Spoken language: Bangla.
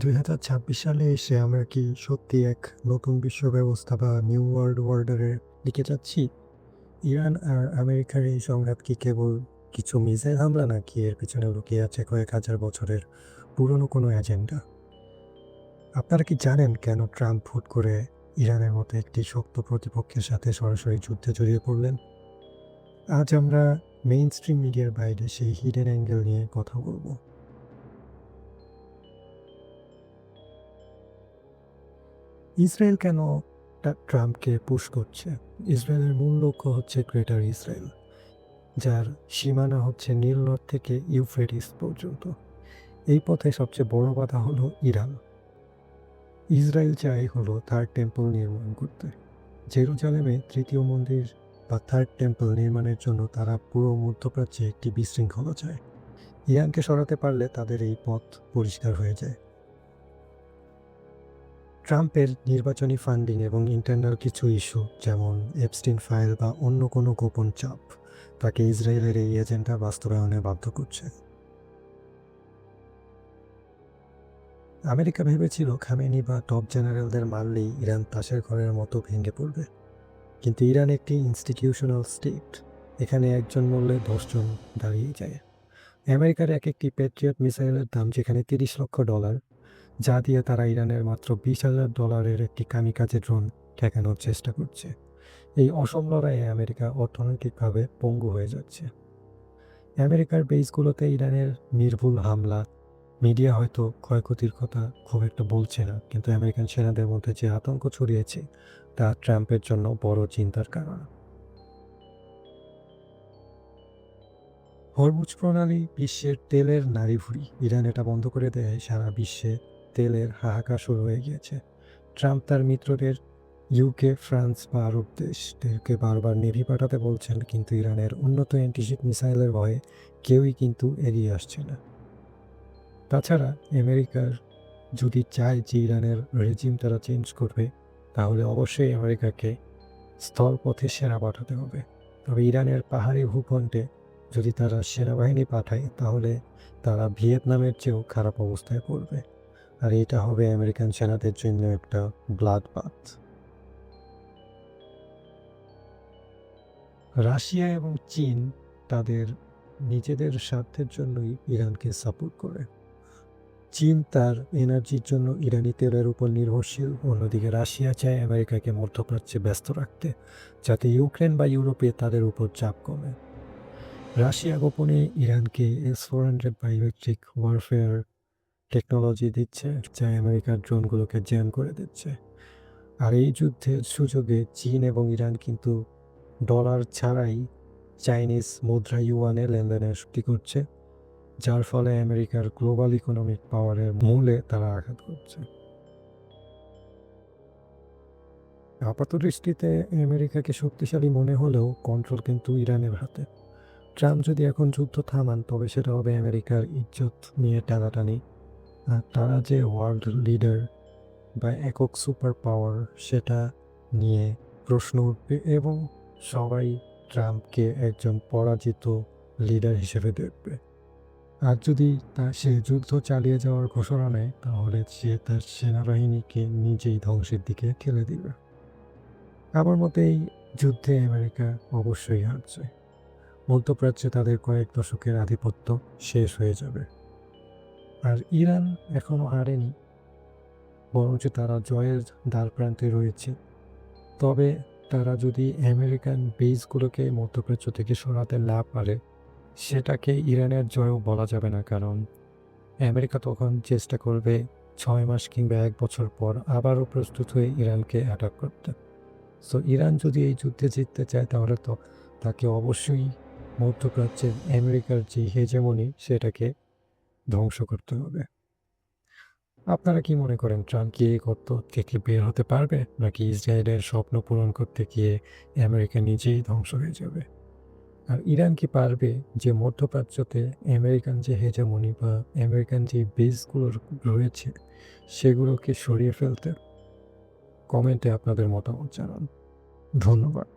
2026 সালে এসে আমরা কি সত্যি এক নতুন বিশ্ব ব্যবস্থা বা নিউ ওয়ার্ল্ড অর্ডারের দিকে যাচ্ছি? ইরান আর আমেরিকার এই সংঘাত কি কেবল কিছু মিসাইল হামলা নাকি এর পেছনে লুকিয়ে আছে কয়েক হাজার বছরের পুরনো কোনো এজেন্ডা? আপনারা কি জানেন কেন ট্রাম্প হুট করে ইরানের মতো একটি শক্ত প্রতিপক্ষের সাথে সরাসরি যুদ্ধে জড়িয়ে পড়লেন? আজ আমরা মেইন স্ট্রিম মিডিয়ার বাইরে সেই হিডেন অ্যাঙ্গেল নিয়ে কথা বলবো। ইসরায়েল কেন ট্রাম্পকে পুশ করছে? ইসরায়েলের মূল লক্ষ্য হচ্ছে গ্রেটার ইসরায়েল, যার সীমানা হচ্ছে নীল নদ থেকে ইউফ্রেটিস পর্যন্ত। এই পথে সবচেয়ে বড় বাধা হলো ইরান। ইসরায়েল চায় হলো থার্ড টেম্পল নির্মাণ করতে। জেরুজালেমে তৃতীয় মন্দির বা থার্ড টেম্পল নির্মাণের জন্য তারা পুরো মধ্যপ্রাচ্যে একটি বিশৃঙ্খলা চায়। ইরানকে সরাতে পারলে তাদের এই পথ পরিষ্কার হয়ে যায়। ট্রাম্পের নির্বাচনী ফান্ডিং এবং ইন্টারনাল কিছু ইস্যু, যেমন এপস্টিন ফাইল বা অন্য কোনো গোপন চাপ, তাকে ইসরায়েলের এই এজেন্ডা বাস্তবায়নে বাধ্য করছে। আমেরিকা ভেবেছিল খামেনি বা টপ জেনারেলদের মারলেই ইরান তাসের ঘরের মতো ভেঙে পড়বে, কিন্তু ইরান একটি ইনস্টিটিউশনাল স্টেট। এখানে একজন মরলে 10 জন দাঁড়িয়ে যায়। আমেরিকার এক একটি প্যাট্রিয়ট মিসাইলের দাম যেখানে $30 লক্ষ, যা দিয়ে তারা ইরানের মাত্র $20,000 একটি কামিকাজে ড্রোন ঠেকানোর চেষ্টা করছে। এই অসম লড়াইয়ে আমেরিকা অর্থনৈতিকভাবে পঙ্গু হয়ে যাচ্ছে। আমেরিকার বেসগুলোতে ইরানের নির্ভুল হামলা, মিডিয়া হয়তো ক্ষয়ক্ষতির কথা খুব একটা বলছে না, কিন্তু আমেরিকান সেনাদের মধ্যে যে আতঙ্ক ছড়িয়েছে তা ট্রাম্পের জন্য বড় চিন্তার কারণ। হরমুজ প্রণালী বিশ্বের তেলের নাড়িভুঁড়ি। ইরান এটা বন্ধ করে দেয়, সারা বিশ্বে তেলের হাহাকার শুরু হয়ে গিয়েছে। ট্রাম্প তার মিত্রদের ইউকে, ফ্রান্স বা আরব দেশদেরকে বারবার নেভি পাঠাতে বলছেন, কিন্তু ইরানের উন্নত অ্যান্টিশিপ মিসাইলের ভয়ে কেউই কিন্তু এগিয়ে আসছে না। তাছাড়া আমেরিকার যদি চায় যে ইরানের রেজিম তারা চেঞ্জ করবে, তাহলে অবশ্যই আমেরিকাকে স্থলপথে সেনা পাঠাতে হবে। তবে ইরানের পাহাড়ি ভূখণ্ডে যদি তারা সেনাবাহিনী পাঠায়, তাহলে তারা ভিয়েতনামের চেয়েও খারাপ অবস্থায় পড়বে, আর এটা হবে আমেরিকান সেনাদের জন্য একটা ব্লাড বাথ। রাশিয়া এবং চীন তাদের নিজেদের স্বার্থের জন্যই ইরানকে সাপোর্ট করে। চীন তার এনার্জির জন্য ইরানি তেলের উপর নির্ভরশীল, অন্যদিকে রাশিয়া চায় আমেরিকাকে মধ্যপ্রাচ্যে ব্যস্ত রাখতে, যাতে ইউক্রেন বা ইউরোপে তাদের উপর চাপ কমে। রাশিয়া গোপনে ইরানকে S-400 বায়োমেট্রিক ওয়ারফেয়ার টেকনোলজি দিচ্ছে, যা আমেরিকার ড্রোনগুলোকে জ্যাম করে দিচ্ছে। আর এই যুদ্ধের সুযোগে চীন এবং ইরান কিন্তু ডলার ছাড়াই চাইনিজ মুদ্রা ইউয়ানে লেনদেনের চুক্তি করছে, যার ফলে আমেরিকার গ্লোবাল ইকোনমিক পাওয়ারের মূলে তারা আঘাত করছে। আপাতদৃষ্টিতে আমেরিকাকে শক্তিশালী মনে হলেও কন্ট্রোল কিন্তু ইরানের হাতে। ট্রাম্প যদি এখন যুদ্ধ থামান, তবে সেটা হবে আমেরিকার ইজ্জত নিয়ে টানাটানি। আর তারা যে ওয়ার্ল্ড লিডার বা একক সুপার পাওয়ার, সেটা নিয়ে প্রশ্ন উঠবে এবং সবাই ট্রাম্পকে একজন পরাজিত লিডার হিসেবে দেখবে। আর যদি সে যুদ্ধ চালিয়ে যাওয়ার ঘোষণা নেয়, তাহলে সে তার সেনাবাহিনীকে নিজেই ধ্বংসের দিকে ঠেলে দিবে। আমার মতে এই যুদ্ধে আমেরিকা অবশ্যই হারছে। মধ্যপ্রাচ্যে তাদের কয়েক দশকের আধিপত্য শেষ হয়ে যাবে। আর ইরান এখনো হারেনি, বরঞ্চ তারা জয়ের দ্বারপ্রান্তে রয়েছে। তবে তারা যদি আমেরিকান বেসগুলোকে মধ্যপ্রাচ্য থেকে সরাতে না পারে, সেটাকে ইরানের জয়ও বলা যাবে না, কারণ আমেরিকা তখন চেষ্টা করবে 6 মাস কিংবা 1 বছর পর আবারও প্রস্তুত হয়ে ইরানকে অ্যাটাক করতে। সো ইরান যদি এই যুদ্ধে জিততে চায়, তাহলে তো তাকে অবশ্যই মধ্যপ্রাচ্যের আমেরিকার যে হেজেমনি, সেটাকে ধ্বংস করতে হবে। আপনারা কি মনে করেন, ট্রাম্প কি এই গর্ত থেকে বের হতে পারবে, নাকি ইসরায়েলের স্বপ্ন পূরণ করতে গিয়ে আমেরিকা নিজেই ধ্বংস হয়ে যাবে? আর ইরান কি পারবে যে মধ্যপ্রাচ্যতে আমেরিকান যে হেজেমনি বা আমেরিকান যে বেসগুলো রয়েছে, সেগুলোকে সরিয়ে ফেলতে? কমেন্টে আপনাদের মতামত জানান। ধন্যবাদ।